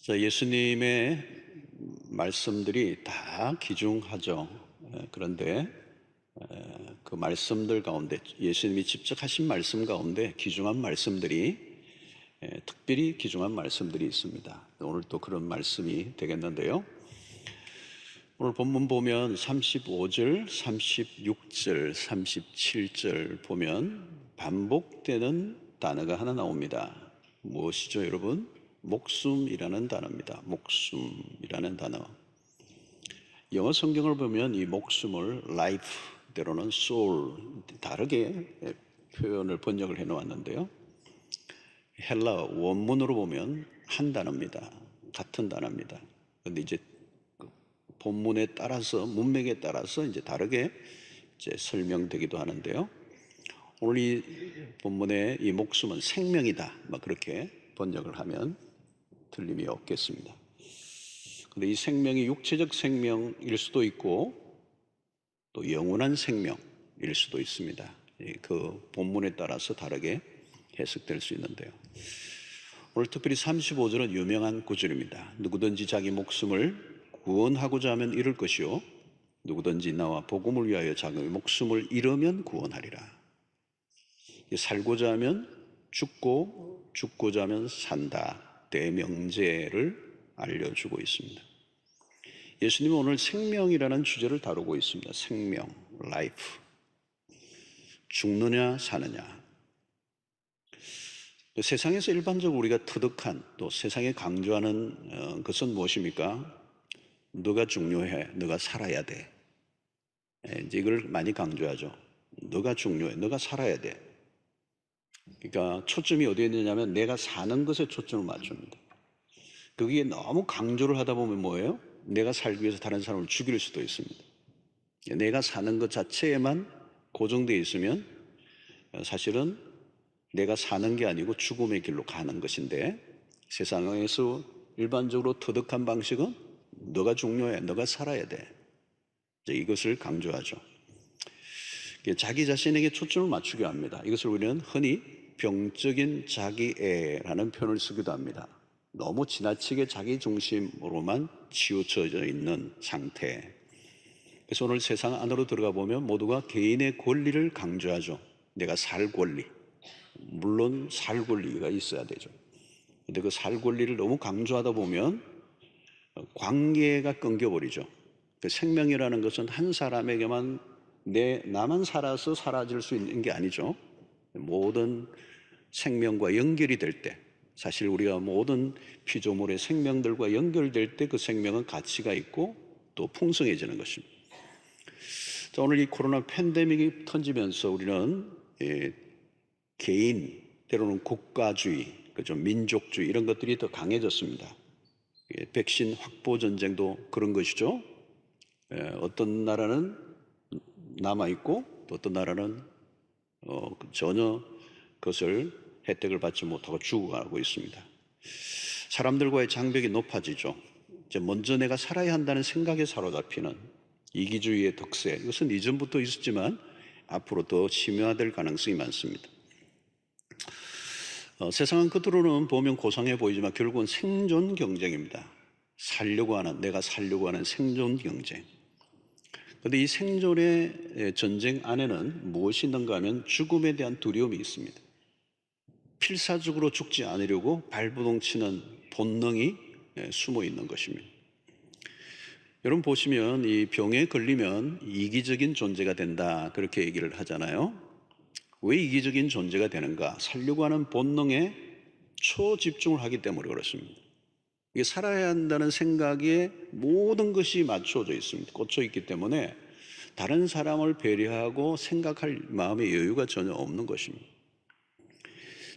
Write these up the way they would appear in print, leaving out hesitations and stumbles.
자, 예수님의 말씀들이 다 귀중하죠. 그런데 그 말씀들 가운데 예수님이 직접 하신 말씀 가운데 귀중한 말씀들이 특별히 귀중한 말씀들이 있습니다. 오늘 또 그런 말씀이 되겠는데요. 오늘 본문 보면 35절, 36절, 37절 보면 반복되는 단어가 하나 나옵니다. 무엇이죠, 여러분? 목숨이라는 단어입니다. 목숨이라는 단어. 영어 성경을 보면 이 목숨을 life, 때로는 soul, 다르게 표현을 번역을 해 놓았는데요. 헬라 원문으로 보면 한 단어입니다. 같은 단어입니다. 그런데 이제 본문에 따라서, 문맥에 따라서 이제 다르게 설명되기도 하는데요. 오늘 이 본문의 이 목숨은 생명이다, 그렇게 번역을 하면 틀림이 없겠습니다. 그런데 이 생명이 육체적 생명일 수도 있고 또 영원한 생명일 수도 있습니다. 그 본문에 따라서 다르게 해석될 수 있는데요. 오늘 특별히 35절은 유명한 구절입니다. 누구든지 자기 목숨을 구원하고자 하면 잃을 것이요 누구든지 나와 복음을 위하여 자기 목숨을 잃으면 구원하리라. 살고자 하면 죽고 죽고자 하면 산다. 대명제를 알려주고 있습니다. 예수님은 오늘 생명이라는 주제를 다루고 있습니다. 생명, life. 죽느냐 사느냐. 세상에서 일반적으로 우리가 터득한, 또 세상에 강조하는 것은 무엇입니까? 너가 중요해, 너가 살아야 돼. 이제 이걸 많이 강조하죠. 너가 중요해, 너가 살아야 돼. 그러니까 초점이 어디에 있느냐면 내가 사는 것에 초점을 맞춥니다. 거기에 너무 강조를 하다 보면 뭐예요? 내가 살기 위해서 다른 사람을 죽일 수도 있습니다. 내가 사는 것 자체에만 고정되어 있으면 사실은 내가 사는 게 아니고 죽음의 길로 가는 것인데, 세상에서 일반적으로 터득한 방식은 너가 중요해, 너가 살아야 돼. 이것을 강조하죠. 자기 자신에게 초점을 맞추게 합니다. 이것을 우리는 흔히 병적인 자기애라는 표현을 쓰기도 합니다. 너무 지나치게 자기 중심으로만 치우쳐져 있는 상태. 그래서 오늘 세상 안으로 들어가 보면 모두가 개인의 권리를 강조하죠. 내가 살 권리. 물론 살 권리가 있어야 되죠. 근데 그 살 권리를 너무 강조하다 보면 관계가 끊겨버리죠. 그 생명이라는 것은 한 사람에게만 나만 살아서 사라질 수 있는 게 아니죠. 모든 생명과 연결이 될 때, 사실 우리가 모든 피조물의 생명들과 연결될 때 그 생명은 가치가 있고 또 풍성해지는 것입니다. 자, 오늘 이 코로나 팬데믹이 터지면서 우리는 개인, 때로는 국가주의, 그죠, 민족주의 이런 것들이 더 강해졌습니다. 백신 확보 전쟁도 그런 것이죠. 어떤 나라는 남아있고 또 어떤 나라는 전혀 그것을 혜택을 받지 못하고 죽어가고 있습니다. 사람들과의 장벽이 높아지죠. 이제 먼저 내가 살아야 한다는 생각에 사로잡히는 이기주의의 덕세, 이것은 이전부터 있었지만 앞으로 더 심화될 가능성이 많습니다. 세상은 겉으로는 보면 고상해 보이지만 결국은 생존 경쟁입니다. 내가 살려고 하는 생존 경쟁. 그런데 이 생존의 전쟁 안에는 무엇이 있는가 하면 죽음에 대한 두려움이 있습니다. 필사적으로 죽지 않으려고 발부동치는 본능이 숨어 있는 것입니다. 여러분 보시면 이 병에 걸리면 이기적인 존재가 된다, 그렇게 얘기를 하잖아요. 왜 이기적인 존재가 되는가? 살려고 하는 본능에 초집중을 하기 때문에 그렇습니다. 이게 살아야 한다는 생각에 모든 것이 맞춰져 있습니다. 꽂혀 있기 때문에 다른 사람을 배려하고 생각할 마음의 여유가 전혀 없는 것입니다.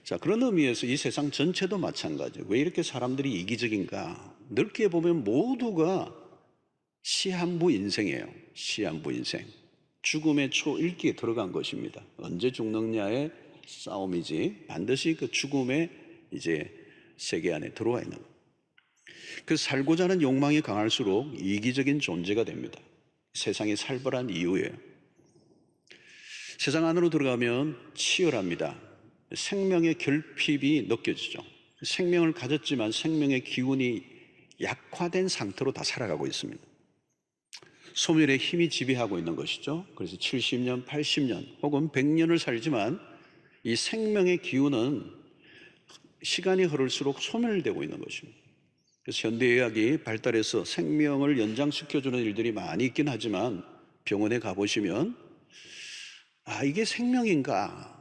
자, 그런 의미에서 이 세상 전체도 마찬가지예요. 왜 이렇게 사람들이 이기적인가? 넓게 보면 모두가 시한부 인생이에요. 시한부 인생. 죽음의 초일기에 들어간 것입니다. 언제 죽느냐의 싸움이지 반드시 그 죽음의 이제 세계 안에 들어와 있는 거예요. 그 살고자 하는 욕망이 강할수록 이기적인 존재가 됩니다. 세상이 살벌한 이유예요. 세상 안으로 들어가면 치열합니다. 생명의 결핍이 느껴지죠. 생명을 가졌지만 생명의 기운이 약화된 상태로 다 살아가고 있습니다. 소멸의 힘이 지배하고 있는 것이죠. 그래서 70년, 80년 혹은 100년을 살지만 이 생명의 기운은 시간이 흐를수록 소멸되고 있는 것입니다. 그래서 현대의학이 발달해서 생명을 연장시켜주는 일들이 많이 있긴 하지만 병원에 가보시면 이게 생명인가?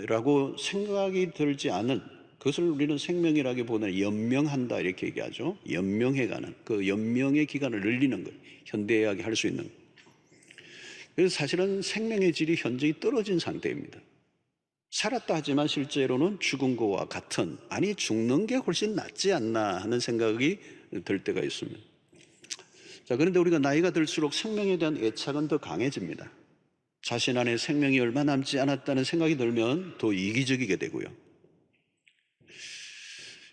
라고 생각이 들지 않은, 그것을 우리는 생명이라기보다는 연명한다 이렇게 얘기하죠. 연명해가는, 그 연명의 기간을 늘리는 것, 현대의학이 할 수 있는 것. 그래서 사실은 생명의 질이 현저히 떨어진 상태입니다. 살았다 하지만 실제로는 죽은 것과 같은, 아니 죽는 게 훨씬 낫지 않나 하는 생각이 들 때가 있습니다. 자, 그런데 우리가 나이가 들수록 생명에 대한 애착은 더 강해집니다. 자신 안에 생명이 얼마 남지 않았다는 생각이 들면 더 이기적이게 되고요.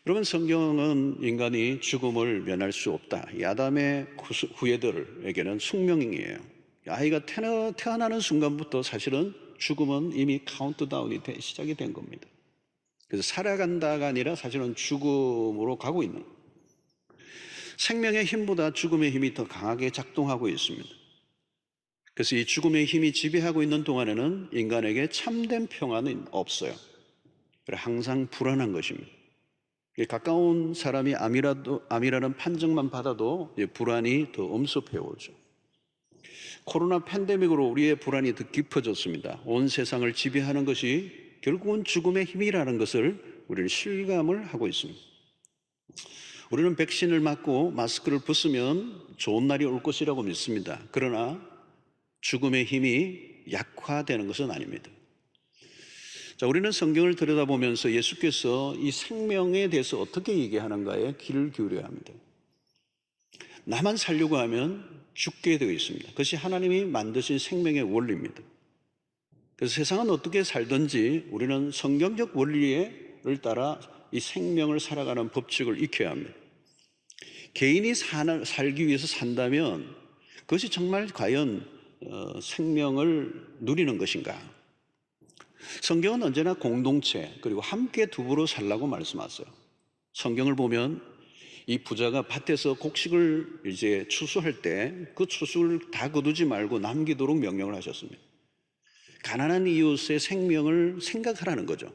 여러분, 성경은 인간이 죽음을 면할 수 없다, 이 아담의 후예들에게는 숙명이에요. 아이가 태어나는 순간부터 사실은 죽음은 이미 카운트다운이 시작이 된 겁니다. 그래서 살아간다가 아니라 사실은 죽음으로 가고 있는 거예요. 생명의 힘보다 죽음의 힘이 더 강하게 작동하고 있습니다. 그래서 이 죽음의 힘이 지배하고 있는 동안에는 인간에게 참된 평안은 없어요. 항상 불안한 것입니다. 가까운 사람이 암이라는 판정만 받아도 불안이 더 엄습해 오죠. 코로나 팬데믹으로 우리의 불안이 더 깊어졌습니다. 온 세상을 지배하는 것이 결국은 죽음의 힘이라는 것을 우리는 실감을 하고 있습니다. 우리는 백신을 맞고 마스크를 벗으면 좋은 날이 올 것이라고 믿습니다. 그러나 죽음의 힘이 약화되는 것은 아닙니다. 자, 우리는 성경을 들여다보면서 예수께서 이 생명에 대해서 어떻게 얘기하는가에 귀를 기울여야 합니다. 나만 살려고 하면 죽게 되어 있습니다. 그것이 하나님이 만드신 생명의 원리입니다. 그래서 세상은 어떻게 살든지 우리는 성경적 원리를 따라 이 생명을 살아가는 법칙을 익혀야 합니다. 개인이 살기 위해서 산다면 그것이 정말 과연 생명을 누리는 것인가? 성경은 언제나 공동체 그리고 함께 두부로 살라고 말씀하세요. 성경을 보면 이 부자가 밭에서 곡식을 이제 추수할 때 그 추수를 다 거두지 말고 남기도록 명령을 하셨습니다. 가난한 이웃의 생명을 생각하라는 거죠.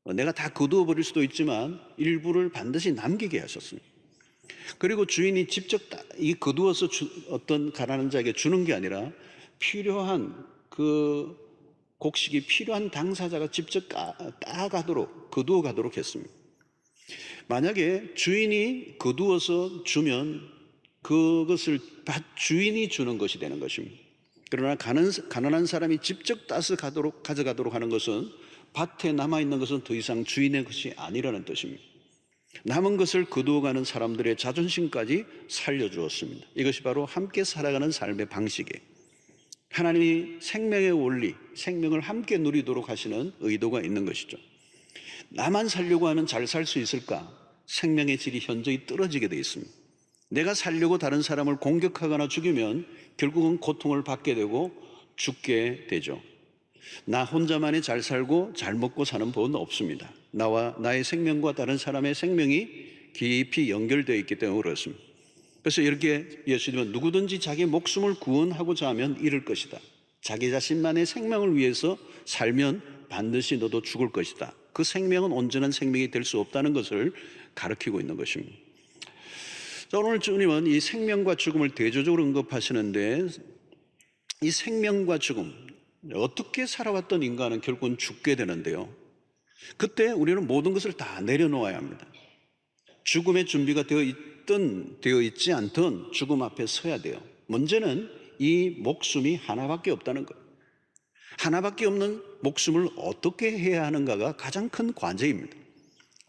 내가 다 거두어 버릴 수도 있지만 일부를 반드시 남기게 하셨습니다. 그리고 주인이 직접 이 거두어서 어떤 가난한 자에게 주는 게 아니라 필요한 그 곡식이 필요한 당사자가 직접 따가도록 거두어 가도록 했습니다. 만약에 주인이 거두어서 주면 그것을 밭 주인이 주는 것이 되는 것입니다. 그러나 가난한 사람이 직접 따서 가져가도록 하는 것은 밭에 남아있는 것은 더 이상 주인의 것이 아니라는 뜻입니다. 남은 것을 거두어가는 사람들의 자존심까지 살려주었습니다. 이것이 바로 함께 살아가는 삶의 방식이에요. 하나님이 생명의 원리, 생명을 함께 누리도록 하시는 의도가 있는 것이죠. 나만 살려고 하면 잘 살 수 있을까? 생명의 질이 현저히 떨어지게 되어 있습니다. 내가 살려고 다른 사람을 공격하거나 죽이면 결국은 고통을 받게 되고 죽게 되죠. 나 혼자만이 잘 살고 잘 먹고 사는 법은 없습니다. 나와 나의 생명과 다른 사람의 생명이 깊이 연결되어 있기 때문에 그렇습니다. 그래서 이렇게 예수님은 누구든지 자기 목숨을 구원하고자 하면 잃을 것이다. 자기 자신만의 생명을 위해서 살면 반드시 너도 죽을 것이다. 그 생명은 온전한 생명이 될 수 없다는 것을 가르치고 있는 것입니다. 자, 오늘 주님은 이 생명과 죽음을 대조적으로 언급하시는데 이 생명과 죽음, 어떻게 살아왔던 인간은 결국은 죽게 되는데요. 그때 우리는 모든 것을 다 내려놓아야 합니다. 죽음의 준비가 되어 있지 않든 죽음 앞에 서야 돼요. 문제는 이 목숨이 하나밖에 없다는 거예요. 하나밖에 없는 목숨을 어떻게 해야 하는가가 가장 큰 관제입니다.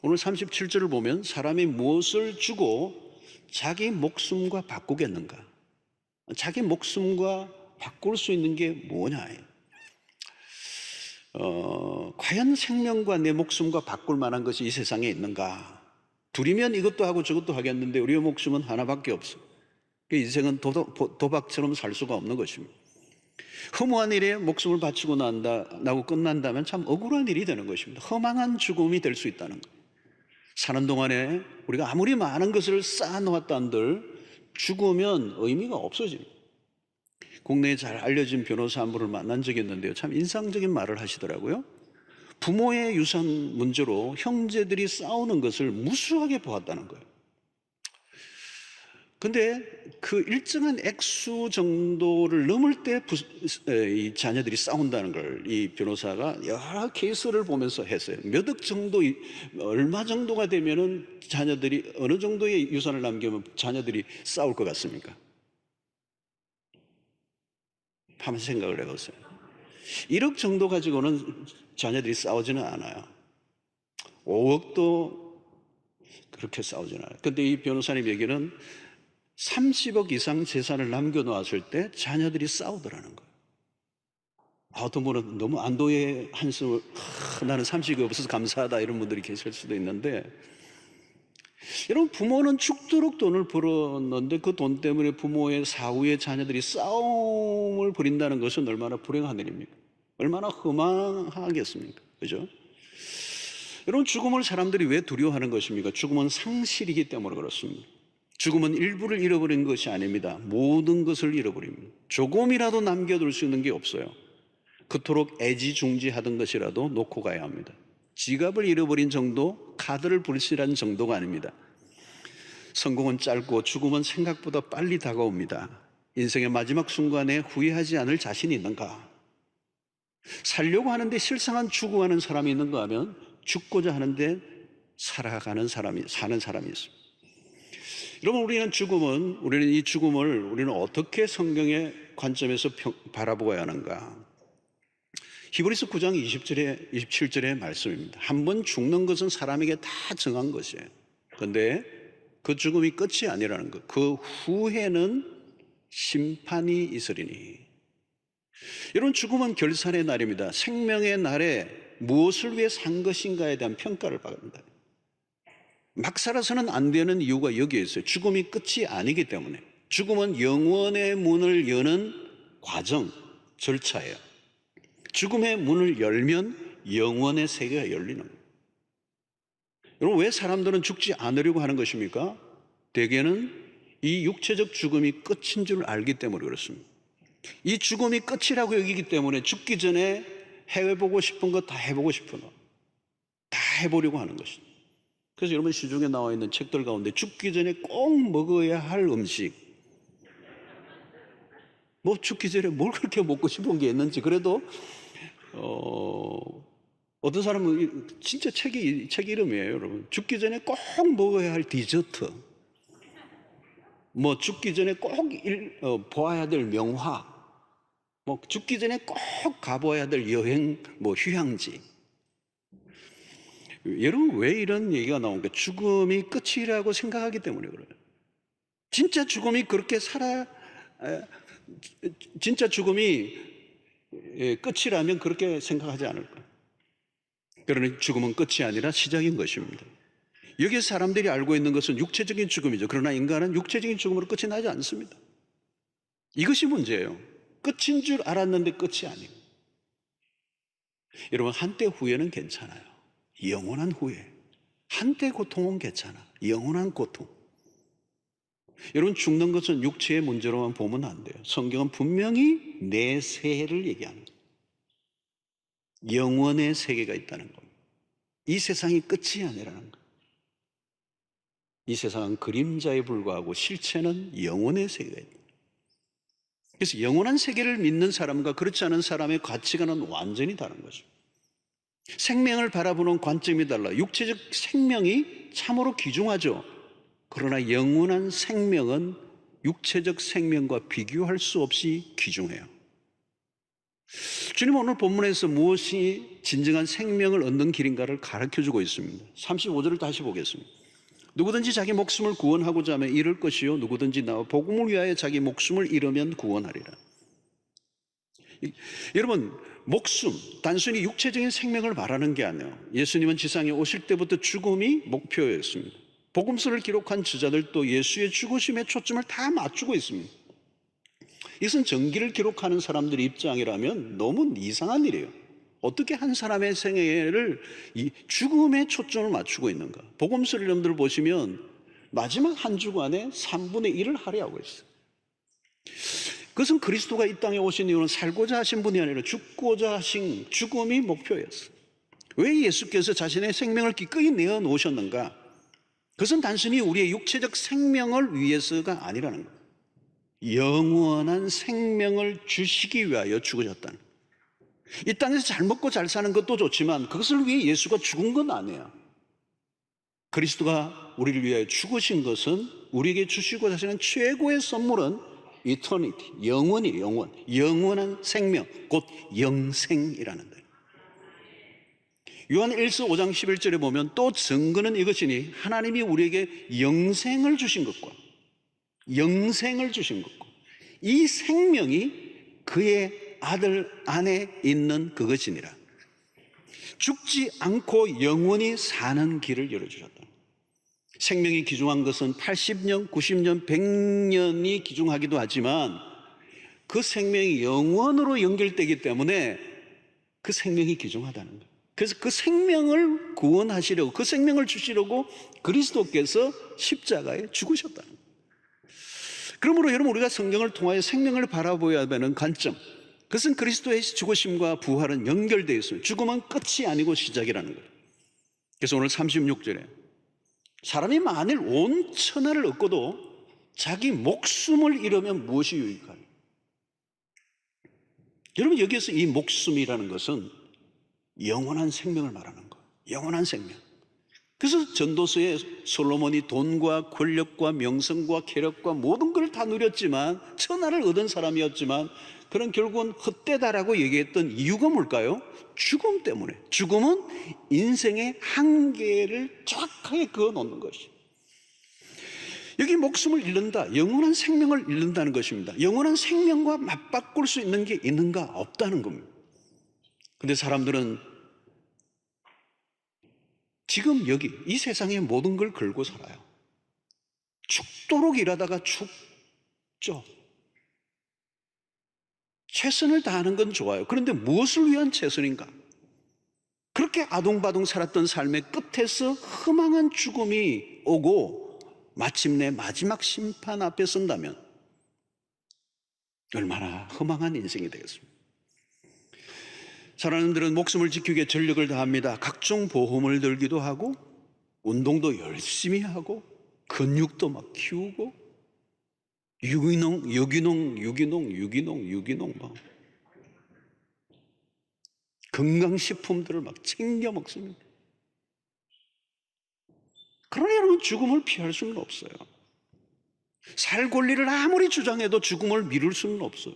오늘 37절을 보면 사람이 무엇을 주고 자기 목숨과 바꾸겠는가? 자기 목숨과 바꿀 수 있는 게 뭐냐? 과연 생명과 내 목숨과 바꿀 만한 것이 이 세상에 있는가? 둘이면 이것도 하고 저것도 하겠는데 우리의 목숨은 하나밖에 없어. 인생은 도박처럼 살 수가 없는 것입니다. 허무한 일에 목숨을 바치고 나고 끝난다면 참 억울한 일이 되는 것입니다. 허망한 죽음이 될 수 있다는 것. 사는 동안에 우리가 아무리 많은 것을 쌓아놓았다 한들 죽으면 의미가 없어집니다. 국내에 잘 알려진 변호사 한 분을 만난 적이 있는데요, 참 인상적인 말을 하시더라고요. 부모의 유산 문제로 형제들이 싸우는 것을 무수하게 보았다는 거예요. 근데 그 일정한 액수 정도를 넘을 때 이 자녀들이 싸운다는 걸 이 변호사가 여러 케이스를 보면서 했어요. 몇 억 정도, 얼마 정도가 되면은 자녀들이 어느 정도의 유산을 남기면 자녀들이 싸울 것 같습니까? 한번 생각을 해보세요. 1억 정도 가지고는 자녀들이 싸우지는 않아요. 5억도 그렇게 싸우지는 않아요. 근데 이 변호사님 얘기는 30억 이상 재산을 남겨놓았을 때 자녀들이 싸우더라는 거예요. 어떤 분은 너무 안도의 한숨을, 나는 30억이 없어서 감사하다, 이런 분들이 계실 수도 있는데, 여러분, 부모는 죽도록 돈을 벌었는데 그 돈 때문에 부모의 사후에 자녀들이 싸움을 벌인다는 것은 얼마나 불행한 일입니까? 얼마나 허망하겠습니까? 그죠? 여러분, 죽음을 사람들이 왜 두려워하는 것입니까? 죽음은 상실이기 때문에 그렇습니다. 죽음은 일부를 잃어버린 것이 아닙니다. 모든 것을 잃어버립니다. 조금이라도 남겨둘 수 있는 게 없어요. 그토록 애지중지하던 것이라도 놓고 가야 합니다. 지갑을 잃어버린 정도, 카드를 불실한 정도가 아닙니다. 성공은 짧고 죽음은 생각보다 빨리 다가옵니다. 인생의 마지막 순간에 후회하지 않을 자신이 있는가? 살려고 하는데 실상은 죽어가는 사람이 있는가 하면 죽고자 하는데 사는 사람이 있습니다. 여러분, 우리는 이 죽음을 우리는 어떻게 성경의 관점에서 바라보아야 하는가? 히브리서 9장 20절에 27절의 말씀입니다. 한 번 죽는 것은 사람에게 다 정한 것이에요. 그런데 그 죽음이 끝이 아니라는 것. 그 후에는 심판이 있으리니. 여러분, 죽음은 결산의 날입니다. 생명의 날에 무엇을 위해 산 것인가에 대한 평가를 받습니다. 막 살아서는 안 되는 이유가 여기에 있어요. 죽음이 끝이 아니기 때문에. 죽음은 영원의 문을 여는 과정, 절차예요. 죽음의 문을 열면 영원의 세계가 열리는 거예요. 여러분, 왜 사람들은 죽지 않으려고 하는 것입니까? 대개는 이 육체적 죽음이 끝인 줄 알기 때문에 그렇습니다. 이 죽음이 끝이라고 여기기 때문에 죽기 전에 해보고 싶은 거 다 해보고 싶은 거 다 해보려고 하는 것입니다. 그래서 여러분, 시중에 나와 있는 책들 가운데 죽기 전에 꼭 먹어야 할 음식, 뭐 죽기 전에 뭘 그렇게 먹고 싶은 게 있는지, 그래도 어떤 사람은 진짜 책 이름이에요, 여러분. 죽기 전에 꼭 먹어야 할 디저트, 뭐 죽기 전에 꼭 보아야 될 명화, 뭐 죽기 전에 꼭 가봐야 될 여행, 뭐 휴양지. 여러분, 왜 이런 얘기가 나옵니까? 죽음이 끝이라고 생각하기 때문에 그래요. 진짜 죽음이 진짜 죽음이 끝이라면 그렇게 생각하지 않을 거예요. 그러나 죽음은 끝이 아니라 시작인 것입니다. 여기 사람들이 알고 있는 것은 육체적인 죽음이죠. 그러나 인간은 육체적인 죽음으로 끝이 나지 않습니다. 이것이 문제예요. 끝인 줄 알았는데 끝이 아니고. 여러분, 한때 후회는 괜찮아요. 영원한 후회. 한때 고통은 괜찮아. 영원한 고통. 여러분, 죽는 것은 육체의 문제로만 보면 안 돼요. 성경은 분명히 내세를 얘기합니다. 영원의 세계가 있다는 겁니다. 이 세상이 끝이 아니라는 거예요. 이 세상은 그림자에 불과하고 실체는 영원의 세계가 있다. 그래서 영원한 세계를 믿는 사람과 그렇지 않은 사람의 가치관은 완전히 다른 거죠. 생명을 바라보는 관점이 달라. 육체적 생명이 참으로 귀중하죠. 그러나 영원한 생명은 육체적 생명과 비교할 수 없이 귀중해요. 주님은 오늘 본문에서 무엇이 진정한 생명을 얻는 길인가를 가르쳐주고 있습니다. 35절을 다시 보겠습니다. 누구든지 자기 목숨을 구원하고자 하면 잃을 것이요, 누구든지 나와 복음을 위하여 자기 목숨을 잃으면 구원하리라. 여러분, 목숨, 단순히 육체적인 생명을 말하는 게 아니에요. 예수님은 지상에 오실 때부터 죽음이 목표였습니다. 복음서를 기록한 저자들도 예수의 죽으심에 초점을 다 맞추고 있습니다. 이것은 전기를 기록하는 사람들의 입장이라면 너무 이상한 일이에요. 어떻게 한 사람의 생애를 이 죽음에 초점을 맞추고 있는가? 복음서 여러분들 보시면 마지막 한 주간에 3분의 1을 할애하고 있어요. 그것은 그리스도가 이 땅에 오신 이유는 살고자 하신 분이 아니라 죽고자 하신 죽음이 목표였어요. 왜 예수께서 자신의 생명을 기꺼이 내어놓으셨는가? 그것은 단순히 우리의 육체적 생명을 위해서가 아니라는 거예요. 영원한 생명을 주시기 위하여 죽으셨다는 거예요. 이 땅에서 잘 먹고 잘 사는 것도 좋지만 그것을 위해 예수가 죽은 건 아니에요. 그리스도가 우리를 위하여 죽으신 것은 우리에게 주시고 하시는 최고의 선물은 eternity, 영원한 생명, 곧 영생이라는 거예요. 요한 1서 5장 11절에 보면 또 증거는 이것이니 하나님이 우리에게 영생을 주신 것과 이 생명이 그의 아들 안에 있는 그것이니라. 죽지 않고 영원히 사는 길을 열어주셨다. 생명이 귀중한 것은 80년, 90년, 100년이 귀중하기도 하지만 그 생명이 영원으로 연결되기 때문에 그 생명이 귀중하다는 거예요. 그래서 그 생명을 구원하시려고, 그 생명을 주시려고 그리스도께서 십자가에 죽으셨다는 거예요. 그러므로 여러분, 우리가 성경을 통하여 생명을 바라보아야 하는 관점, 그것은 그리스도의 죽으심과 부활은 연결되어 있습니다. 죽음은 끝이 아니고 시작이라는 거예요. 그래서 오늘 36절에 사람이 만일 온 천하를 얻고도 자기 목숨을 잃으면 무엇이 유익하냐? 여러분, 여기에서 이 목숨이라는 것은 영원한 생명을 말하는 거예요. 영원한 생명. 그래서 전도서에 솔로몬이 돈과 권력과 명성과 쾌락과 모든 걸 다 누렸지만, 천하를 얻은 사람이었지만 그는 결국은 헛되다라고 얘기했던 이유가 뭘까요? 죽음 때문에. 죽음은 인생의 한계를 정확하게 그어놓는 것이. 여기 목숨을 잃는다, 영원한 생명을 잃는다는 것입니다. 영원한 생명과 맞바꿀 수 있는 게 있는가? 없다는 겁니다. 근데 사람들은 지금 여기 이 세상의 모든 걸 걸고 살아요. 죽도록 일하다가 죽죠. 최선을 다하는 건 좋아요. 그런데 무엇을 위한 최선인가? 그렇게 아둥바둥 살았던 삶의 끝에서 허망한 죽음이 오고 마침내 마지막 심판 앞에 선다면 얼마나 허망한 인생이 되겠습니까? 사람들은 목숨을 지키기 위해 전력을 다합니다. 각종 보험을 들기도 하고 운동도 열심히 하고 근육도 막 키우고 유기농 막 건강식품들을 막 챙겨 먹습니다. 그러나 여러분, 죽음을 피할 수는 없어요. 살 권리를 아무리 주장해도 죽음을 미룰 수는 없어요.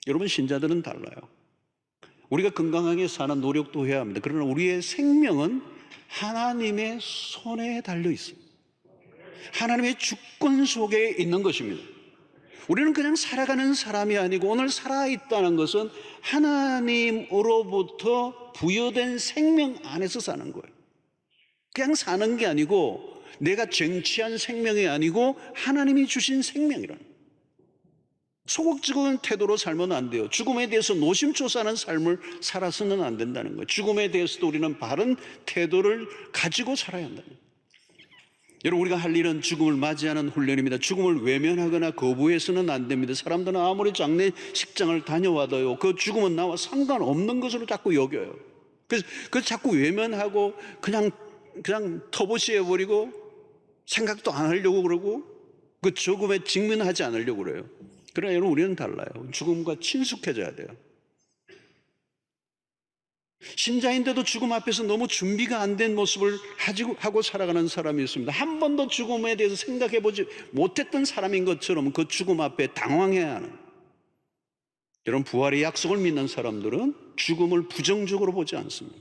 여러분, 신자들은 달라요. 우리가 건강하게 사는 노력도 해야 합니다. 그러나 우리의 생명은 하나님의 손에 달려 있습니다. 하나님의 주권 속에 있는 것입니다. 우리는 그냥 살아가는 사람이 아니고 오늘 살아있다는 것은 하나님으로부터 부여된 생명 안에서 사는 거예요. 그냥 사는 게 아니고 내가 쟁취한 생명이 아니고 하나님이 주신 생명이라는 거예요. 소극적인 태도로 살면 안 돼요. 죽음에 대해서 노심초사하는 삶을 살아서는 안 된다는 거예요. 죽음에 대해서도 우리는 바른 태도를 가지고 살아야 한다는 거예요. 여러분, 우리가 할 일은 죽음을 맞이하는 훈련입니다. 죽음을 외면하거나 거부해서는 안 됩니다. 사람들은 아무리 장례식장을 다녀와도요, 그 죽음은 나와 상관없는 것으로 자꾸 여겨요. 그래서 그걸 자꾸 외면하고 그냥 터부시해버리고 생각도 안 하려고 그러고 그 죽음에 직면하지 않으려고 그래요. 그러나 여러분, 우리는 달라요. 죽음과 친숙해져야 돼요. 신자인데도 죽음 앞에서 너무 준비가 안 된 모습을 하고 살아가는 사람이 있습니다. 한 번도 죽음에 대해서 생각해보지 못했던 사람인 것처럼 그 죽음 앞에 당황해야 하는. 여러분, 부활의 약속을 믿는 사람들은 죽음을 부정적으로 보지 않습니다.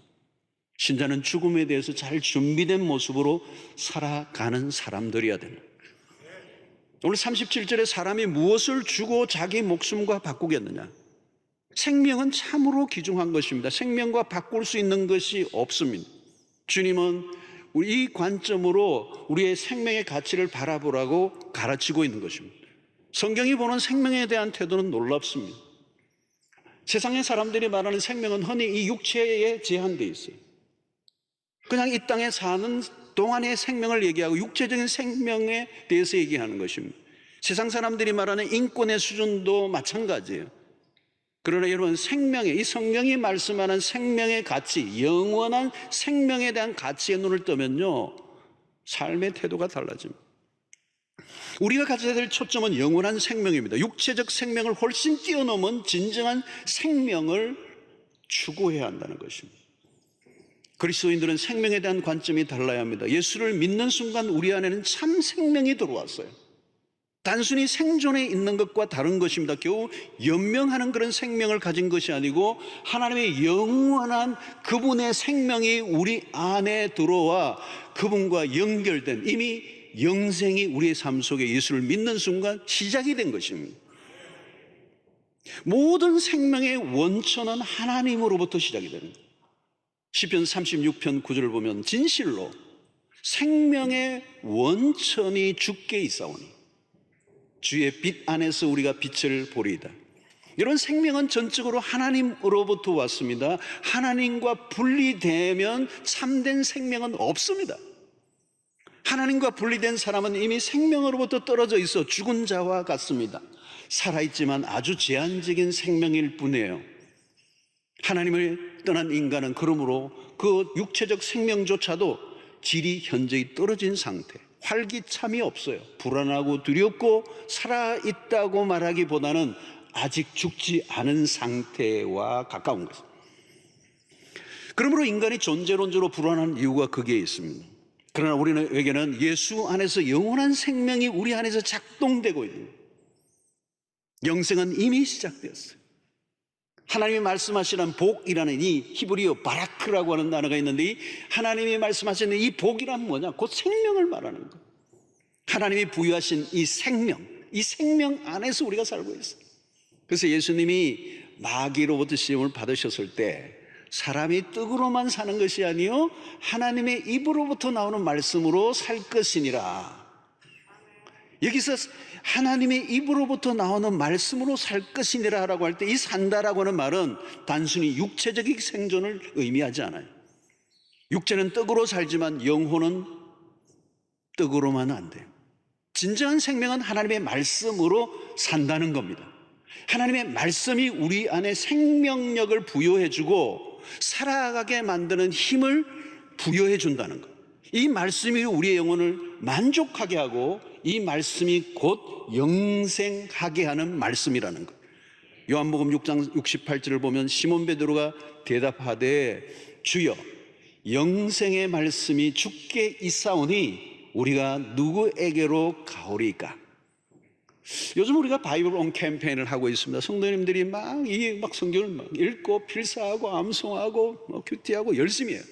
신자는 죽음에 대해서 잘 준비된 모습으로 살아가는 사람들이어야 됩니다. 오늘 37절에 사람이 무엇을 주고 자기 목숨과 바꾸겠느냐? 생명은 참으로 귀중한 것입니다. 생명과 바꿀 수 있는 것이 없습니다. 주님은 이 관점으로 우리의 생명의 가치를 바라보라고 가르치고 있는 것입니다. 성경이 보는 생명에 대한 태도는 놀랍습니다. 세상의 사람들이 말하는 생명은 흔히 이 육체에 제한되어 있어요. 그냥 이 땅에 사는 동안의 생명을 얘기하고 육체적인 생명에 대해서 얘기하는 것입니다. 세상 사람들이 말하는 인권의 수준도 마찬가지예요. 그러나 여러분, 생명의, 이 성경이 말씀하는 생명의 가치, 영원한 생명에 대한 가치에 눈을 뜨면요, 삶의 태도가 달라집니다. 우리가 가져야 될 초점은 영원한 생명입니다. 육체적 생명을 훨씬 뛰어넘은 진정한 생명을 추구해야 한다는 것입니다. 그리스도인들은 생명에 대한 관점이 달라야 합니다. 예수를 믿는 순간 우리 안에는 참 생명이 들어왔어요. 단순히 생존해 있는 것과 다른 것입니다. 겨우 연명하는 그런 생명을 가진 것이 아니고 하나님의 영원한 그분의 생명이 우리 안에 들어와 그분과 연결된, 이미 영생이 우리의 삶 속에 예수를 믿는 순간 시작이 된 것입니다. 모든 생명의 원천은 하나님으로부터 시작이 되는 거예요. 시편 36편 9절을 보면 진실로 생명의 원천이 주께 있사오니 주의 빛 안에서 우리가 빛을 보리이다. 이런 생명은 전적으로 하나님으로부터 왔습니다. 하나님과 분리되면 참된 생명은 없습니다. 하나님과 분리된 사람은 이미 생명으로부터 떨어져 있어 죽은 자와 같습니다. 살아있지만 아주 제한적인 생명일 뿐이에요. 하나님을 떠난 인간은 그러므로 그 육체적 생명조차도 질이 현저히 떨어진 상태, 활기참이 없어요. 불안하고 두렵고 살아있다고 말하기보다는 아직 죽지 않은 상태와 가까운 것입니다. 그러므로 인간이 존재론적으로 불안한 이유가 거기에 있습니다. 그러나 우리에게는 예수 안에서 영원한 생명이 우리 안에서 작동되고 있는 거예요. 영생은 이미 시작되었어요. 하나님이 말씀하시는 복이라는 이 히브리어 바라크라고 하는 단어가 있는데, 이 하나님이 말씀하시는 이 복이란 뭐냐? 곧 생명을 말하는 거예요. 하나님이 부여하신 이 생명 안에서 우리가 살고 있어요. 그래서 예수님이 마귀로부터 시험을 받으셨을 때 사람이 떡으로만 사는 것이 아니요 하나님의 입으로부터 나오는 말씀으로 살 것이니라. 여기서 하나님의 입으로부터 나오는 말씀으로 살 것이니라 라고 할 때 이 산다라고 하는 말은 단순히 육체적인 생존을 의미하지 않아요. 육체는 떡으로 살지만 영혼은 떡으로만 안 돼요. 진정한 생명은 하나님의 말씀으로 산다는 겁니다. 하나님의 말씀이 우리 안에 생명력을 부여해주고 살아가게 만드는 힘을 부여해 준다는 것. 이 말씀이 우리의 영혼을 만족하게 하고 이 말씀이 곧 영생하게 하는 말씀이라는 것. 요한복음 6장 68절을 보면 시몬 베드로가 대답하되 주여 영생의 말씀이 주께 있사오니 우리가 누구에게로 가오리까? 요즘 우리가 바이블 온 캠페인을 하고 있습니다. 성도님들이 막 성경을 막 읽고 필사하고 암송하고 큐티하고 열심히 해요.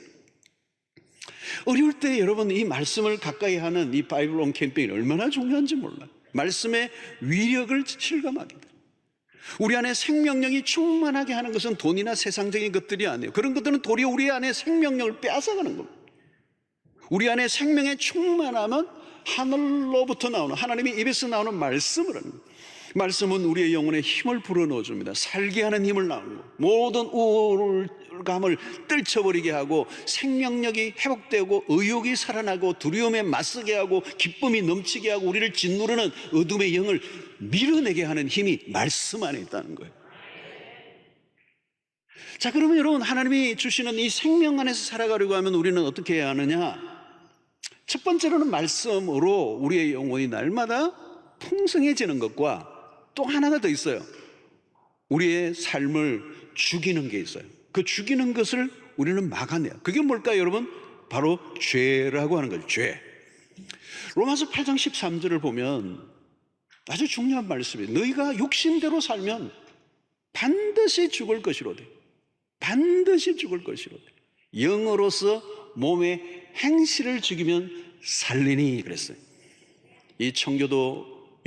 어려울 때 여러분 이 말씀을 가까이 하는 이 바이블 온 캠페인이 얼마나 중요한지 몰라요. 말씀의 위력을 실감하게 돼요. 우리 안에 생명력이 충만하게 하는 것은 돈이나 세상적인 것들이 아니에요. 그런 것들은 도리어 우리 안에 생명력을 빼앗아가는 겁니다. 우리 안에 생명의 충만함은 하늘로부터 나오는, 하나님의 입에서 나오는 말씀을 합니다. 말씀은 우리의 영혼에 힘을 불어넣어 줍니다. 살게 하는 힘을 나오는 거예요. 모든 우울감을 떨쳐버리게 하고 생명력이 회복되고 의욕이 살아나고 두려움에 맞서게 하고 기쁨이 넘치게 하고 우리를 짓누르는 어둠의 영을 밀어내게 하는 힘이 말씀 안에 있다는 거예요. 자, 그러면 여러분, 하나님이 주시는 이 생명 안에서 살아가려고 하면 우리는 어떻게 해야 하느냐? 첫 번째로는 말씀으로 우리의 영혼이 날마다 풍성해지는 것과 또 하나가 더 있어요. 우리의 삶을 죽이는 게 있어요. 그 죽이는 것을 우리는 막아내요. 그게 뭘까요, 여러분? 바로 죄라고 하는 거죠. 죄. 로마서 8장 13절을 보면 아주 중요한 말씀이에요. 너희가 육신대로 살면 반드시 죽을 것이로되, 반드시 죽을 것이로되 영으로서 몸의 행실을 죽이면 살리니 그랬어요. 이 청교도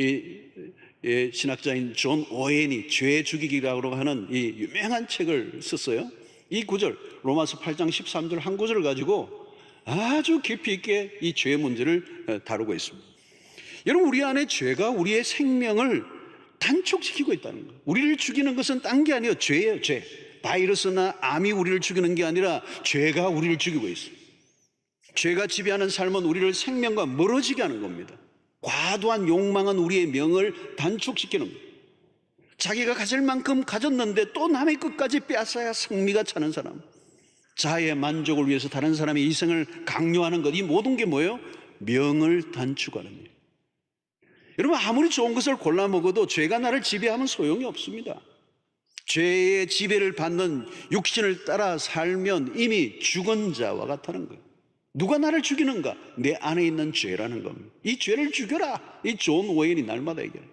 신학자인 존 오웬이 죄 죽이기라고 하는 이 유명한 책을 썼어요. 이 구절, 로마서 8장 13절 한 구절을 가지고 아주 깊이 있게 이 죄 문제를 다루고 있습니다. 여러분, 우리 안에 죄가 우리의 생명을 단축시키고 있다는 거예요. 우리를 죽이는 것은 딴 게 아니에요. 죄예요, 죄. 바이러스나 암이 우리를 죽이는 게 아니라 죄가 우리를 죽이고 있어요. 죄가 지배하는 삶은 우리를 생명과 멀어지게 하는 겁니다. 과도한 욕망은 우리의 명을 단축시키는 거예요. 자기가 가질 만큼 가졌는데 또 남의 것까지 빼앗아야 성미가 차는 사람, 자의 만족을 위해서 다른 사람의 희생을 강요하는 것, 이 모든 게 뭐예요? 명을 단축하는 일. 여러분, 아무리 좋은 것을 골라 먹어도 죄가 나를 지배하면 소용이 없습니다. 죄의 지배를 받는 육신을 따라 살면 이미 죽은 자와 같다는 거예요. 누가 나를 죽이는가? 내 안에 있는 죄라는 겁니다. 이 죄를 죽여라. 이 존 오웬이 날마다 얘기해요.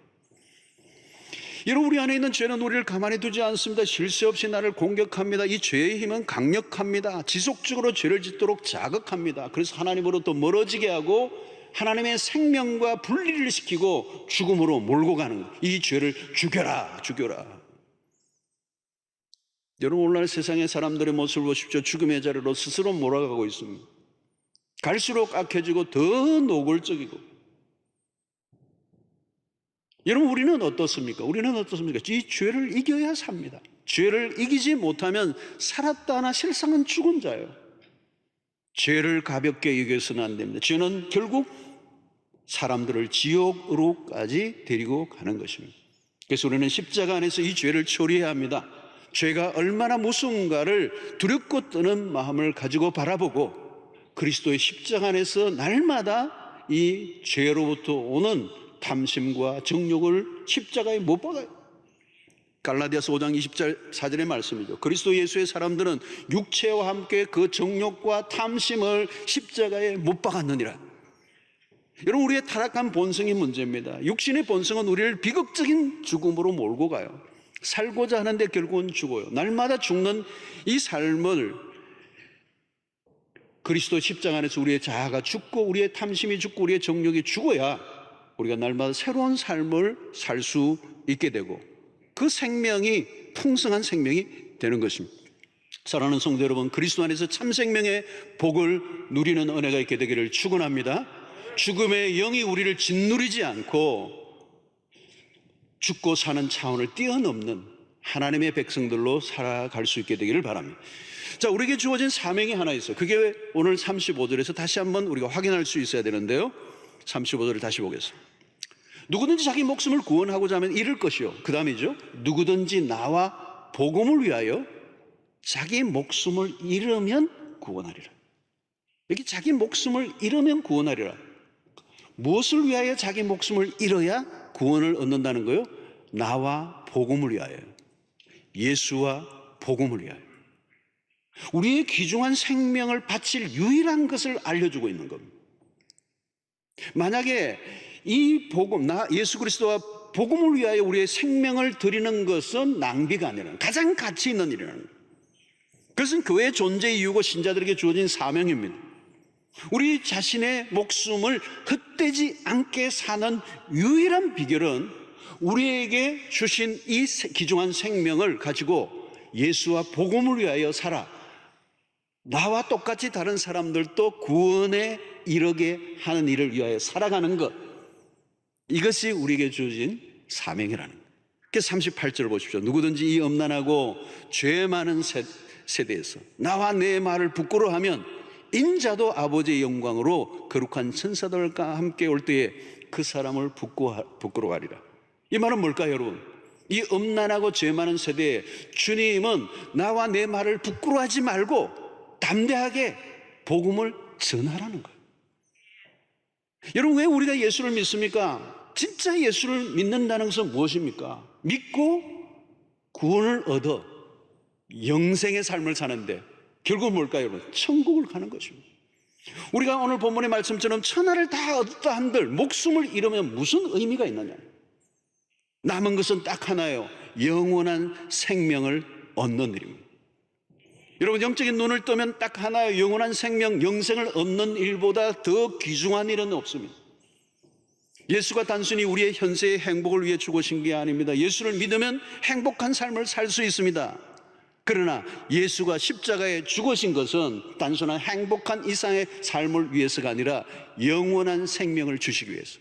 여러분, 우리 안에 있는 죄는 우리를 가만히 두지 않습니다. 쉴 새 없이 나를 공격합니다. 이 죄의 힘은 강력합니다. 지속적으로 죄를 짓도록 자극합니다. 그래서 하나님으로부터 멀어지게 하고 하나님의 생명과 분리를 시키고 죽음으로 몰고 가는 거예요. 이 죄를 죽여라, 죽여라. 여러분, 오늘날 세상의 사람들의 모습을 보십시오. 죽음의 자리로 스스로 몰아가고 있습니다. 갈수록 악해지고 더 노골적이고. 여러분, 우리는 어떻습니까? 우리는 어떻습니까? 이 죄를 이겨야 삽니다. 죄를 이기지 못하면 살았다 하나 실상은 죽은 자예요. 죄를 가볍게 여겨서는 안 됩니다. 죄는 결국 사람들을 지옥으로까지 데리고 가는 것입니다. 그래서 우리는 십자가 안에서 이 죄를 처리해야 합니다. 죄가 얼마나 무서운가를 두렵고 떠는 마음을 가지고 바라보고 그리스도의 십자가 안에서 날마다 이 죄로부터 오는 탐심과 정욕을 십자가에 못 박아요. 갈라디아서 5장 24절의 말씀이죠. 그리스도 예수의 사람들은 육체와 함께 그 정욕과 탐심을 십자가에 못 박았느니라. 여러분, 우리의 타락한 본성이 문제입니다. 육신의 본성은 우리를 비극적인 죽음으로 몰고 가요. 살고자 하는데 결국은 죽어요. 날마다 죽는 이 삶을 그리스도 십자가 안에서 우리의 자아가 죽고 우리의 탐심이 죽고 우리의 정욕이 죽어야 우리가 날마다 새로운 삶을 살 수 있게 되고 그 생명이 풍성한 생명이 되는 것입니다. 사랑하는 성도 여러분, 그리스도 안에서 참 생명의 복을 누리는 은혜가 있게 되기를 축원합니다. 죽음의 영이 우리를 짓누르지 않고 죽고 사는 차원을 뛰어넘는 하나님의 백성들로 살아갈 수 있게 되기를 바랍니다. 자, 우리에게 주어진 사명이 하나 있어요. 그게 오늘 35절에서 다시 한번 우리가 확인할 수 있어야 되는데요. 35절을 다시 보겠습니다. 누구든지 자기 목숨을 구원하고자 하면 잃을 것이요. 그 다음이죠. 누구든지 나와 복음을 위하여 자기 목숨을 잃으면 구원하리라. 여기 자기 목숨을 잃으면 구원하리라. 무엇을 위하여 자기 목숨을 잃어야 구원을 얻는다는 거예요? 나와 복음을 위하여. 예수와 복음을 위하여. 우리의 귀중한 생명을 바칠 유일한 것을 알려주고 있는 겁니다. 만약에 이 복음, 예수 그리스도와 복음을 위하여 우리의 생명을 드리는 것은 낭비가 아니라 가장 가치 있는 일이라는 거예요. 그것은 교회의 존재 이유고 신자들에게 주어진 사명입니다. 우리 자신의 목숨을 헛되지 않게 사는 유일한 비결은 우리에게 주신 이 귀중한 생명을 가지고 예수와 복음을 위하여 살아 나와 똑같이 다른 사람들도 구원에 이르게 하는 일을 위하여 살아가는 것, 이것이 우리에게 주어진 사명이라는 거예요. 그래서 38절을 보십시오. 누구든지 이 엄난하고 죄 많은 세대에서 나와 내 말을 부끄러워하면 인자도 아버지의 영광으로 거룩한 천사들과 함께 올 때에 그 사람을 부끄러워하리라. 이 말은 뭘까요, 여러분? 이 엄난하고 죄 많은 세대에 주님은 나와 내 말을 부끄러워하지 말고 담대하게 복음을 전하라는 거예요. 여러분, 왜 우리가 예수를 믿습니까? 진짜 예수를 믿는다는 것은 무엇입니까? 믿고 구원을 얻어 영생의 삶을 사는데 결국 뭘까요, 여러분? 천국을 가는 것입니다. 우리가 오늘 본문의 말씀처럼 천하를 다 얻었다 한들 목숨을 잃으면 무슨 의미가 있느냐? 남은 것은 딱 하나예요. 영원한 생명을 얻는 일입니다. 여러분, 영적인 눈을 뜨면 딱 하나예요. 영원한 생명, 영생을 얻는 일보다 더 귀중한 일은 없습니다. 예수가 단순히 우리의 현세의 행복을 위해 죽으신 게 아닙니다. 예수를 믿으면 행복한 삶을 살 수 있습니다. 그러나 예수가 십자가에 죽으신 것은 단순한 행복한 이상의 삶을 위해서가 아니라 영원한 생명을 주시기 위해서.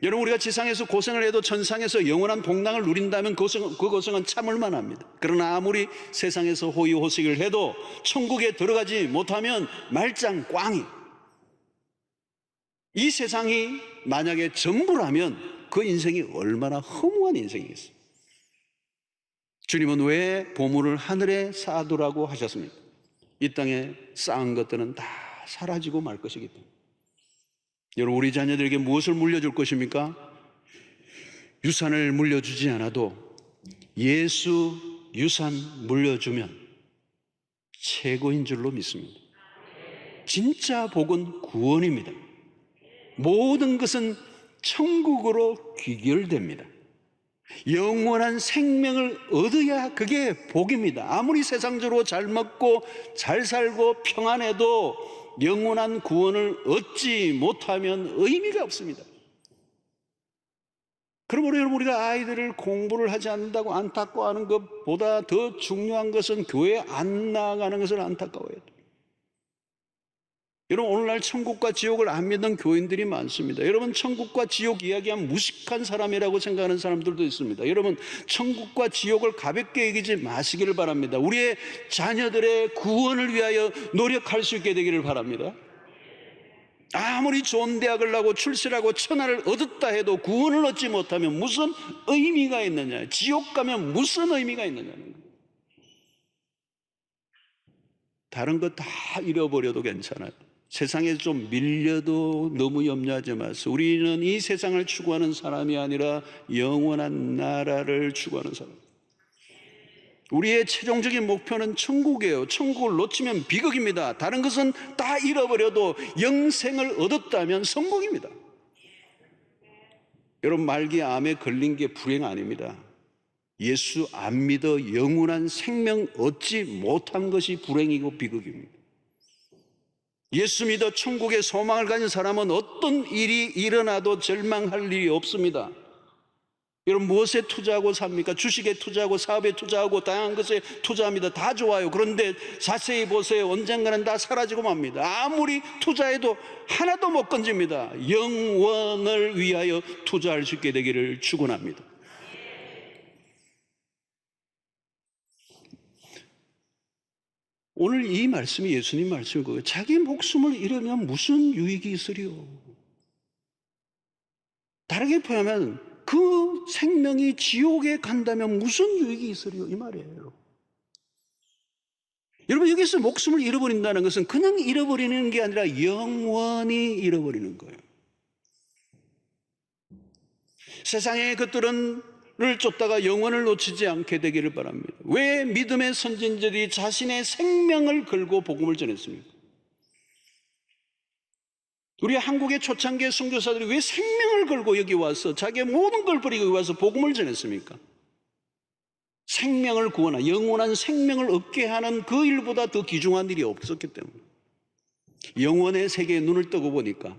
여러분, 우리가 지상에서 고생을 해도 천상에서 영원한 복락을 누린다면 그 고생은 참을 만합니다. 그러나 아무리 세상에서 호의호식을 해도 천국에 들어가지 못하면 말짱 꽝이. 이 세상이 만약에 전부라면 그 인생이 얼마나 허무한 인생이겠어요. 주님은 왜 보물을 하늘에 쌓아두라고 하셨습니까? 이 땅에 쌓은 것들은 다 사라지고 말 것이기 때문에. 여러분, 우리 자녀들에게 무엇을 물려줄 것입니까? 유산을 물려주지 않아도 예수 유산 물려주면 최고인 줄로 믿습니다. 진짜 복은 구원입니다. 모든 것은 천국으로 귀결됩니다. 영원한 생명을 얻어야 그게 복입니다. 아무리 세상적으로 잘 먹고 잘 살고 평안해도 영원한 구원을 얻지 못하면 의미가 없습니다. 그러므로 여러분, 우리가 아이들을 공부를 하지 않는다고 안타까워하는 것보다 더 중요한 것은 교회에 안 나아가는 것을 안타까워해야 돼요. 여러분, 오늘날 천국과 지옥을 안 믿는 교인들이 많습니다. 여러분, 천국과 지옥 이야기하면 무식한 사람이라고 생각하는 사람들도 있습니다. 여러분, 천국과 지옥을 가볍게 여기지 마시기를 바랍니다. 우리의 자녀들의 구원을 위하여 노력할 수 있게 되기를 바랍니다. 아무리 좋은 대학을 나고 출세하고 천하를 얻었다 해도 구원을 얻지 못하면 무슨 의미가 있느냐, 지옥 가면 무슨 의미가 있느냐는 거예요. 다른 거 다 잃어버려도 괜찮아요. 세상에 좀 밀려도 너무 염려하지 마세요. 우리는 이 세상을 추구하는 사람이 아니라 영원한 나라를 추구하는 사람. 우리의 최종적인 목표는 천국이에요. 천국을 놓치면 비극입니다. 다른 것은 다 잃어버려도 영생을 얻었다면 성공입니다. 여러분, 말기 암에 걸린 게 불행 아닙니다. 예수 안 믿어 영원한 생명 얻지 못한 것이 불행이고 비극입니다. 예수 믿어 천국의 소망을 가진 사람은 어떤 일이 일어나도 절망할 일이 없습니다. 여러분, 무엇에 투자하고 삽니까? 주식에 투자하고 사업에 투자하고 다양한 것에 투자합니다. 다 좋아요. 그런데 자세히 보세요. 언젠가는 다 사라지고 맙니다. 아무리 투자해도 하나도 못 건집니다. 영원을 위하여 투자할 수 있게 되기를 축원합니다. 오늘 이 말씀이 예수님 말씀이고요. 자기 목숨을 잃으면 무슨 유익이 있으리요? 다르게 표현하면 그 생명이 지옥에 간다면 무슨 유익이 있으리요? 이 말이에요. 여러분, 여기서 목숨을 잃어버린다는 것은 그냥 잃어버리는 게 아니라 영원히 잃어버리는 거예요. 세상의 것들은 쫓다가 영혼을 놓치지 않게 되기를 바랍니다. 왜 믿음의 선진들이 자신의 생명을 걸고 복음을 전했습니까? 우리 한국의 초창기의 선교사들이 왜 생명을 걸고 여기 와서 자기의 모든 걸 버리고 여기 와서 복음을 전했습니까? 생명을 구원하는, 영원한 생명을 얻게 하는 그 일보다 더 귀중한 일이 없었기 때문에. 영원의 세계에 눈을 뜨고 보니까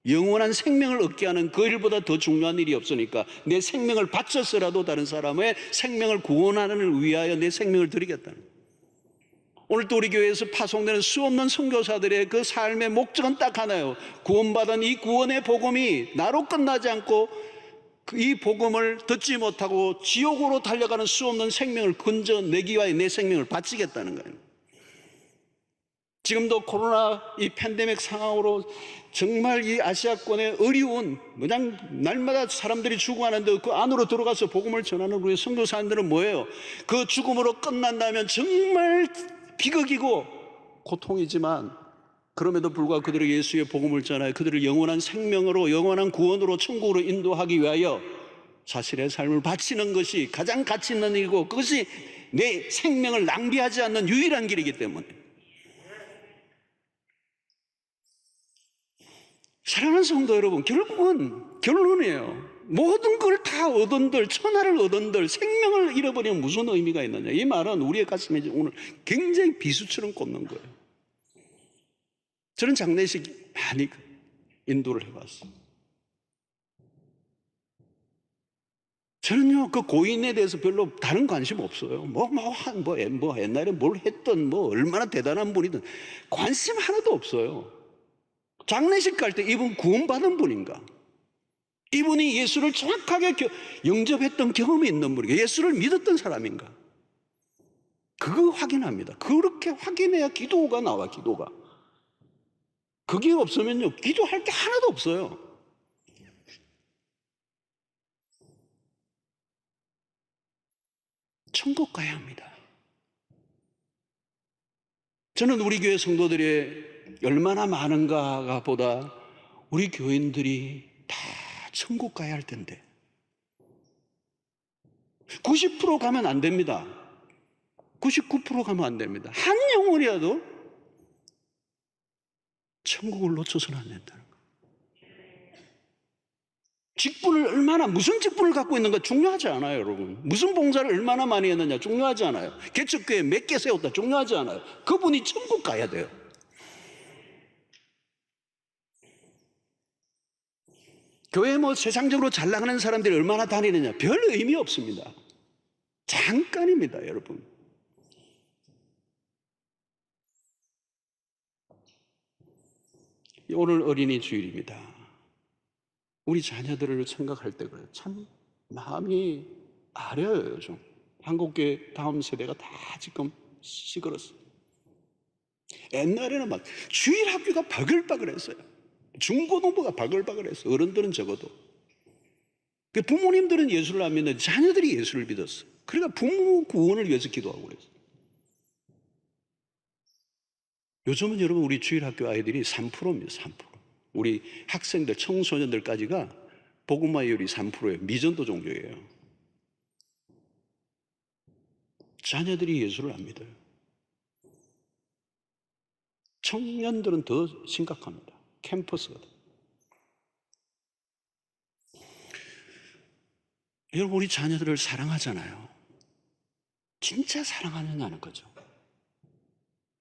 영원한 생명을 얻게 하는 그 일보다 더 중요한 일이 없으니까 내 생명을 바쳐서라도 다른 사람의 생명을 구원하는 위하여 내 생명을 드리겠다는 거예요. 오늘도 우리 교회에서 파송되는 수없는 선교사들의 그 삶의 목적은 딱 하나예요. 구원받은 이 구원의 복음이 나로 끝나지 않고 이 복음을 듣지 못하고 지옥으로 달려가는 수없는 생명을 건져내기 위하여 내 생명을 바치겠다는 거예요. 지금도 코로나 이 팬데믹 상황으로 정말 이 아시아권의 어려운, 그냥 날마다 사람들이 죽어가는데 그 안으로 들어가서 복음을 전하는 우리 선교사님들은 뭐예요? 그 죽음으로 끝난다면 정말 비극이고 고통이지만 그럼에도 불구하고 그들의 예수의 복음을 전하여 그들을 영원한 생명으로, 영원한 구원으로 천국으로 인도하기 위하여 자신의 삶을 바치는 것이 가장 가치 있는 일이고 그것이 내 생명을 낭비하지 않는 유일한 길이기 때문에. 사랑하는 성도 여러분, 결국은 결론이에요. 모든 걸 다 얻은들, 천하를 얻은들 생명을 잃어버리면 무슨 의미가 있느냐. 이 말은 우리의 가슴에 오늘 굉장히 비수처럼 꽂는 거예요. 저는 장례식 많이 인도를 해봤어요. 저는요, 그 고인에 대해서 별로 다른 관심 없어요. 옛날에 뭘 했든, 얼마나 대단한 분이든 관심 하나도 없어요. 장례식 갈 때 이분 구원받은 분인가? 이분이 예수를 정확하게 영접했던 경험이 있는 분인가? 예수를 믿었던 사람인가? 그거 확인합니다. 그렇게 확인해야 기도가 나와, 기도가. 그게 없으면요, 기도할 게 하나도 없어요. 천국 가야 합니다. 저는 우리 교회 성도들이 얼마나 많은가가 보다 우리 교인들이 다 천국 가야 할 텐데 90% 가면 안 됩니다. 99% 가면 안 됩니다. 한 영혼이라도 천국을 놓쳐서는 안 된다는 거예요. 직분을 얼마나, 무슨 직분을 갖고 있는가 중요하지 않아요, 여러분. 무슨 봉사를 얼마나 많이 했느냐 중요하지 않아요. 개척교회 몇 개 세웠다 중요하지 않아요. 그분이 천국 가야 돼요. 교회 뭐 세상적으로 잘 나가는 사람들이 얼마나 다니느냐 별 의미 없습니다. 잠깐입니다, 여러분. 오늘 어린이 주일입니다. 우리 자녀들을 생각할 때 그래요. 참 마음이 아려요, 요즘. 한국교회 다음 세대가 다 지금 시끄럽어요. 옛날에는 막 주일 학교가 바글바글했어요. 중고등부가 바글바글했어요. 어른들은 적어도. 부모님들은 예수를 안 믿는데 자녀들이 예수를 믿었어요. 그러니까 부모 구원을 위해서 기도하고 그랬어요. 요즘은 여러분 우리 주일학교 아이들이 3%입니다. 3%. 우리 학생들, 청소년들까지가 복음화율이 3%예요. 미전도 종교예요. 자녀들이 예수를 안 믿어요. 청년들은 더 심각합니다. 캠퍼스가. 여러분 우리 자녀들을 사랑하잖아요. 진짜 사랑하느냐는 거죠.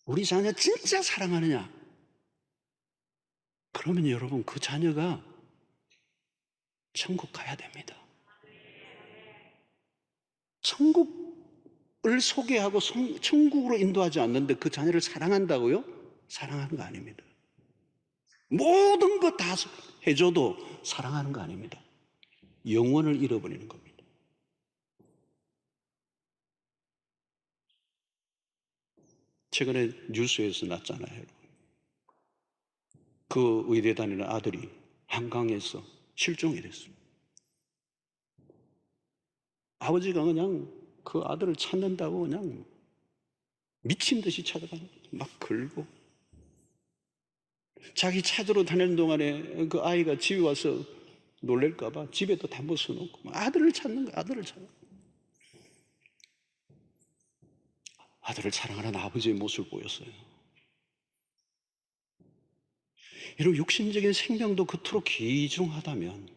우리 자녀 진짜 사랑하느냐? 그러면 여러분 그 자녀가 천국 가야 됩니다. 천국을 소개하고 천국으로 인도하지 않는데 그 자녀를 사랑한다고요? 사랑하는 거 아닙니다. 모든 거 다 해줘도 사랑하는 거 아닙니다. 영혼을 잃어버리는 겁니다. 최근에 뉴스에서 났잖아요. 그 의대 다니는 아들이 한강에서 실종이 됐어요. 아버지가 그냥 그 아들을 찾는다고 그냥 미친 듯이 찾아가는 거죠. 막 걸고. 자기 찾으러 다니는 동안에 그 아이가 집에 와서 놀랄까봐 집에도 다 묻어놓고 아들을 찾는 거야, 아들을 찾는 거야. 아들을 사랑하는 아버지의 모습을 보였어요. 이런 육신적인 생명도 그토록 귀중하다면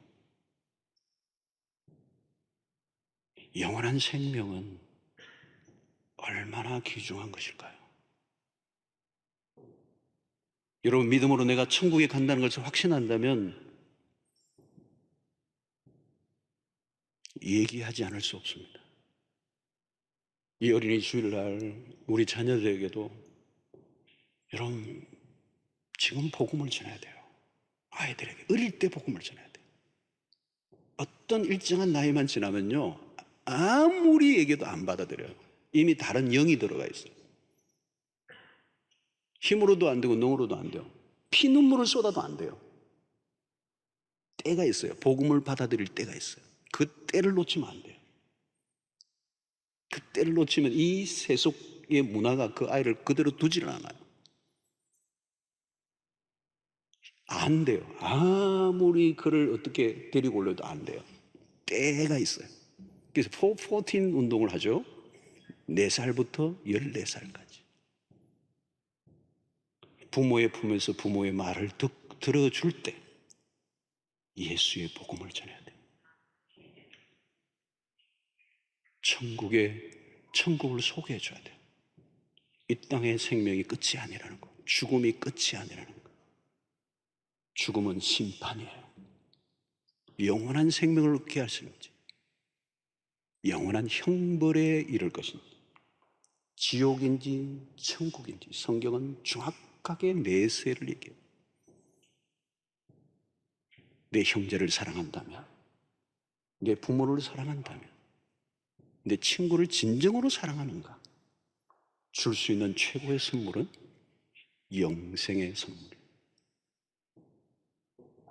영원한 생명은 얼마나 귀중한 것일까요? 여러분 믿음으로 내가 천국에 간다는 것을 확신한다면 얘기하지 않을 수 없습니다. 이 어린이 주일날 우리 자녀들에게도 여러분 지금 복음을 전해야 돼요. 아이들에게 어릴 때 복음을 전해야 돼요. 어떤 일정한 나이만 지나면요 아무리 얘기해도 안 받아들여요. 이미 다른 영이 들어가 있어요. 힘으로도 안 되고 능으로도 안 돼요. 피눈물을 쏟아도 안 돼요. 때가 있어요. 복음을 받아들일 때가 있어요. 그 때를 놓치면 안 돼요. 그 때를 놓치면 이 세속의 문화가 그 아이를 그대로 두지를 않아요. 안 돼요. 아무리 그를 어떻게 데리고 올려도 안 돼요. 때가 있어요. 그래서 14 운동을 하죠. 4살부터 14살까지. 부모의 품에서 부모의 말을 들어줄 때 예수의 복음을 전해야 돼요. 천국을 소개해 줘야 돼요. 이 땅의 생명이 끝이 아니라는 거. 죽음이 끝이 아니라는 거. 죽음은 심판이에요. 영원한 생명을 얻게 할 수 있는지, 영원한 형벌에 이를 것인지, 지옥인지 천국인지 성경은 정확하게 내세를 얘기해요. 내 형제를 사랑한다면, 내 부모를 사랑한다면, 내 친구를 진정으로 사랑하는가? 줄 수 있는 최고의 선물은 영생의 선물.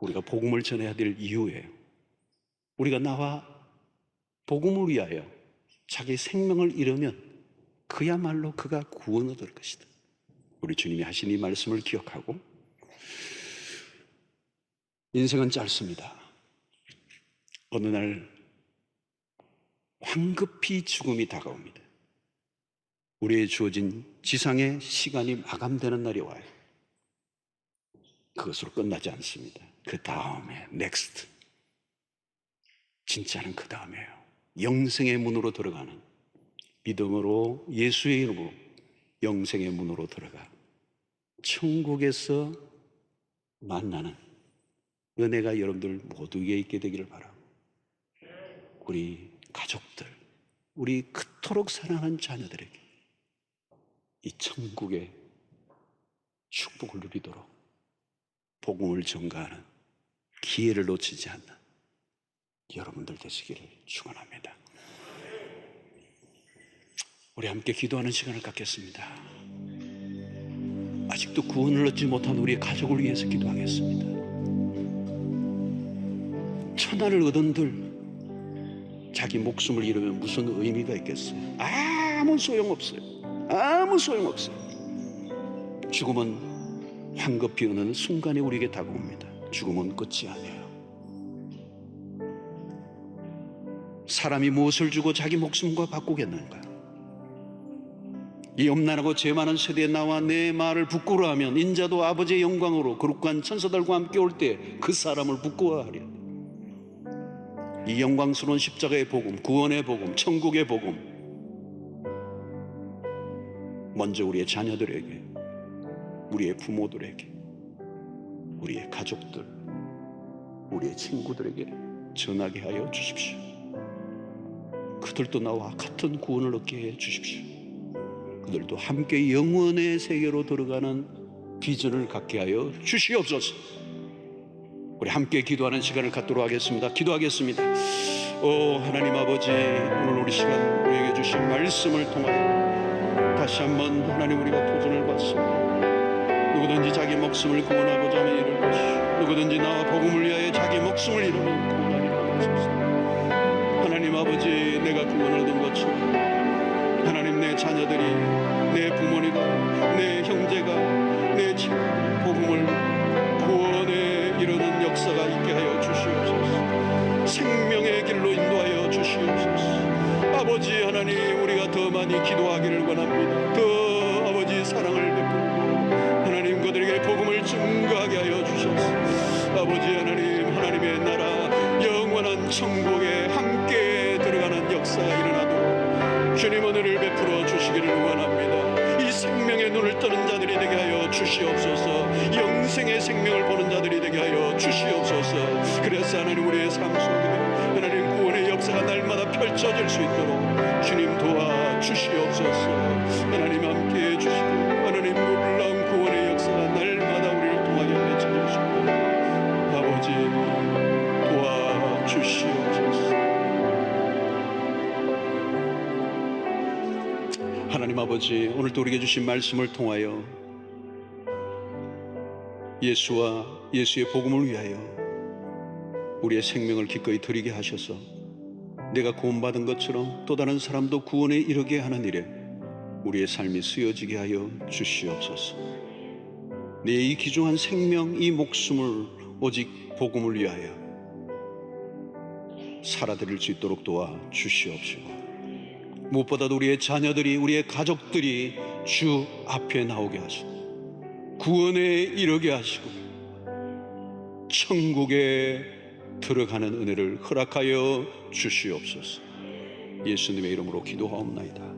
우리가 복음을 전해야 될 이유예요. 우리가 나와 복음을 위하여 자기 생명을 잃으면 그야말로 그가 구원을 얻을 것이다. 우리 주님이 하신 이 말씀을 기억하고, 인생은 짧습니다. 어느 날 황급히 죽음이 다가옵니다. 우리의 주어진 지상의 시간이 마감되는 날이 와요. 그것으로 끝나지 않습니다. 그 다음에 넥스트, 진짜는 그 다음이에요. 영생의 문으로 들어가는, 믿음으로 예수의 이름으로 영생의 문으로 들어가 천국에서 만나는 은혜가 여러분들 모두에게 있게 되기를 바라고, 우리 가족들, 우리 그토록 사랑하는 자녀들에게 이 천국의 축복을 누리도록 복음을 전가하는 기회를 놓치지 않는 여러분들 되시기를 축원합니다. 우리 함께 기도하는 시간을 갖겠습니다. 아직도 구원을 얻지 못한 우리의 가족을 위해서 기도하겠습니다. 천하를 얻은들 자기 목숨을 잃으면 무슨 의미가 있겠어요? 아무 소용없어요. 아무 소용없어요. 죽음은 황급히 오는 순간에 우리에게 다가옵니다. 죽음은 끝이 아니에요. 사람이 무엇을 주고 자기 목숨과 바꾸겠는가? 이 엄난하고 죄 많은 세대에 나와 내 말을 부끄러워하면 인자도 아버지의 영광으로 거룩한 천사들과 함께 올 때 그 사람을 부끄러워하랴. 이 영광스러운 십자가의 복음, 구원의 복음, 천국의 복음, 먼저 우리의 자녀들에게, 우리의 부모들에게, 우리의 가족들, 우리의 친구들에게 전하게 하여 주십시오. 그들도 나와 같은 구원을 얻게 해 주십시오. 그들도 함께 영원의 세계로 들어가는 비전을 갖게 하여 주시옵소서. 우리 함께 기도하는 시간을 갖도록 하겠습니다. 기도하겠습니다. 하나님 아버지, 오늘 우리 시간 우리에게 주신 말씀을 통하여 다시 한번 하나님 우리가 도전을 받습니다. 누구든지 자기 목숨을 구원하고자 하면 이룰 것이요, 누구든지 나와 복음을 위하여 자기 목숨을 잃으면 구원하리라 하소서. 하나님 아버지, 내가 구원을 얻은 것처럼 하나님, 내 자녀들이, 내 부모니가, 내 형제가, 내 친구, 복음을 구원에 이르는 역사가 있게 하여 주시옵소서. 생명의 길로 인도하여 주시옵소서. 아버지 하나님, 우리가 더 많이 기도하기를 원합니다. 더 아버지 사랑을 베풀고 하나님 그들에게 복음을 증거하게 하여 주셔서 아버지 하나님, 하나님의 나라 영원한 천국에 함께 들어가는 역사가 일어나도록 주님 은혜를 베풀어 주시기를 원합니다. 이 생명의 눈을 뜨는 자들이 되게 하여 주시옵소서. 영생의 생명을 보는 자들이 되게 하여 주시옵소서. 그래서 하나님, 우리의 삶 속에 하나님 구원의 역사가 날마다 펼쳐질 수 있도록 주님 도와 주시옵소서. 하나님 함께해 주시고 하나님 놀라운 구원의 역사가 날마다 우리를 통하여 맺혀질 수 있도록 아버지 도와 주시옵소서. 하나님 아버지, 오늘도 우리에게 주신 말씀을 통하여 예수와 예수의 복음을 위하여 우리의 생명을 기꺼이 드리게 하셔서 내가 구원받은 것처럼 또 다른 사람도 구원에 이르게 하는 일에 우리의 삶이 쓰여지게 하여 주시옵소서. 내 이 귀중한 생명, 이 목숨을 오직 복음을 위하여 살아드릴 수 있도록 도와 주시옵시고, 무엇보다도 우리의 자녀들이, 우리의 가족들이 주 앞에 나오게 하시고 구원에 이르게 하시고 천국에 들어가는 은혜를 허락하여 주시옵소서. 예수님의 이름으로 기도하옵나이다.